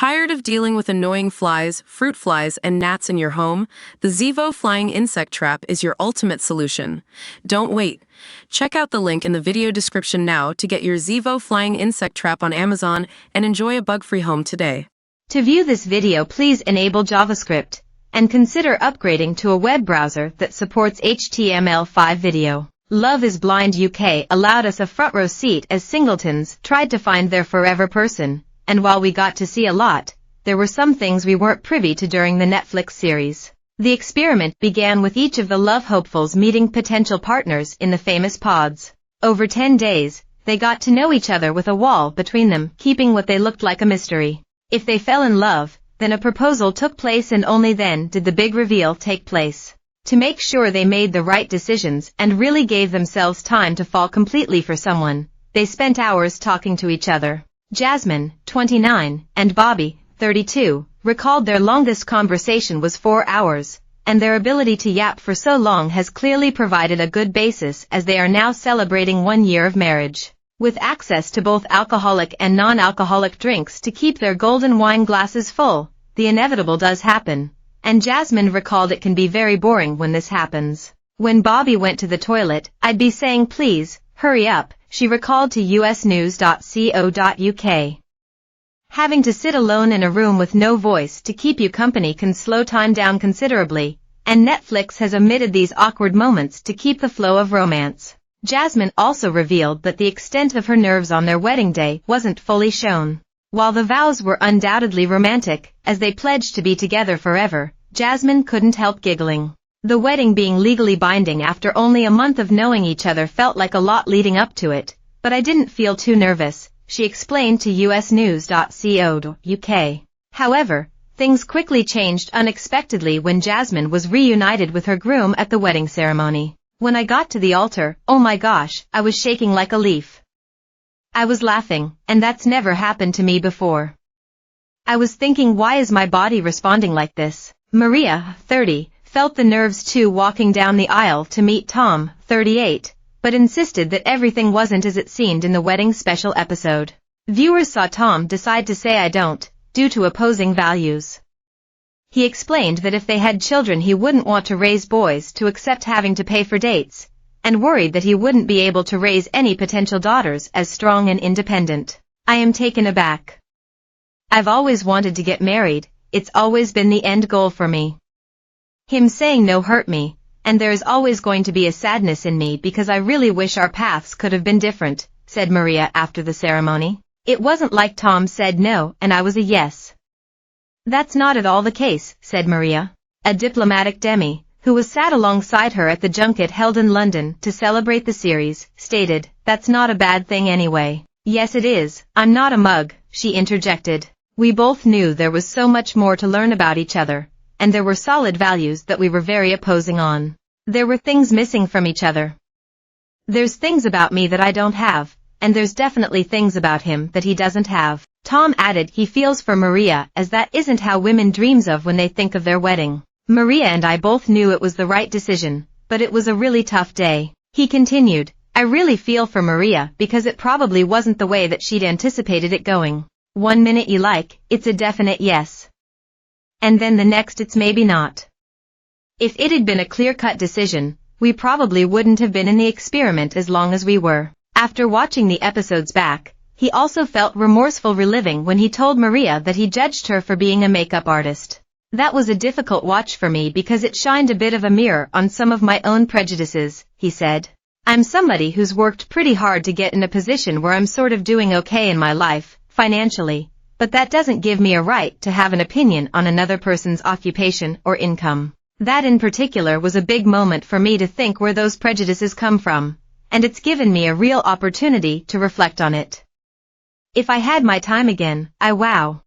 Tired of dealing with annoying flies, fruit flies, and gnats in your home? The Zevo Flying Insect Trap is your ultimate solution. Don't wait. Check out the link in the video description now to get your Zevo Flying Insect Trap on Amazon and enjoy a bug-free home today. To view this video, please enable JavaScript and consider upgrading to a web browser that supports HTML5 video. Love is Blind UK allowed us a front row seat as singletons tried to find their forever person. And while we got to see a lot, there were some things we weren't privy to during the Netflix series. The experiment began with each of the love hopefuls meeting potential partners in the famous pods. Over 10 days, they got to know each other with a wall between them, keeping what they looked like a mystery. If they fell in love, then a proposal took place, and only then did the big reveal take place. To make sure they made the right decisions and really gave themselves time to fall completely for someone, they spent hours talking to each other. Jasmine, 29, and Bobby, 32, recalled their longest conversation was 4 hours, and their ability to yap for so long has clearly provided a good basis as they are now celebrating 1 year of marriage. With access to both alcoholic and non-alcoholic drinks to keep their golden wine glasses full, the inevitable does happen, and Jasmine recalled it can be very boring when this happens. When Bobby went to the toilet, I'd be saying, "Please, hurry up," she recalled to usnews.co.uk. Having to sit alone in a room with no voice to keep you company can slow time down considerably, and Netflix has omitted these awkward moments to keep the flow of romance. Jasmine also revealed that the extent of her nerves on their wedding day wasn't fully shown. While the vows were undoubtedly romantic, as they pledged to be together forever, Jasmine couldn't help giggling. The wedding being legally binding after only a month of knowing each other felt like a lot leading up to it, but I didn't feel too nervous, she explained to usnews.co.uk. However, things quickly changed unexpectedly when Jasmine was reunited with her groom at the wedding ceremony. "When I got to the altar, oh my gosh, I was shaking like a leaf. I was laughing, and that's never happened to me before. I was thinking, why is my body responding like this?" Maria, 30, felt the nerves too walking down the aisle to meet Tom, 38, but insisted that everything wasn't as it seemed in the wedding special episode. Viewers saw Tom decide to say "I don't," due to opposing values. He explained that if they had children he wouldn't want to raise boys to accept having to pay for dates, and worried that he wouldn't be able to raise any potential daughters as strong and independent. "I am taken aback. I've always wanted to get married, it's always been the end goal for me. Him saying no hurt me, and there is always going to be a sadness in me because I really wish our paths could have been different," said Maria after the ceremony. "It wasn't like Tom said no and I was a yes." "That's not at all the case," said Maria. A diplomatic Demi, who was sat alongside her at the junket held in London to celebrate the series, stated, "That's not a bad thing anyway." "Yes it is, I'm not a mug," she interjected. "We both knew there was so much more to learn about each other, and there were solid values that we were very opposing on. There were things missing from each other. There's things about me that I don't have, and there's definitely things about him that he doesn't have." Tom added he feels for Maria as that isn't how women dreams of when they think of their wedding. "Maria and I both knew it was the right decision, but it was a really tough day." He continued, "I really feel for Maria because it probably wasn't the way that she'd anticipated it going. 1 minute you like, it's a definite yes. And then the next it's maybe not. If it had been a clear-cut decision, we probably wouldn't have been in the experiment as long as we were." After watching the episodes back, he also felt remorseful reliving when he told Maria that he judged her for being a makeup artist. "That was a difficult watch for me because it shined a bit of a mirror on some of my own prejudices," he said. "I'm somebody who's worked pretty hard to get in a position where I'm sort of doing okay in my life, financially, but that doesn't give me a right to have an opinion on another person's occupation or income. That in particular was a big moment for me to think where those prejudices come from, and it's given me a real opportunity to reflect on it. If I had my time again, wow.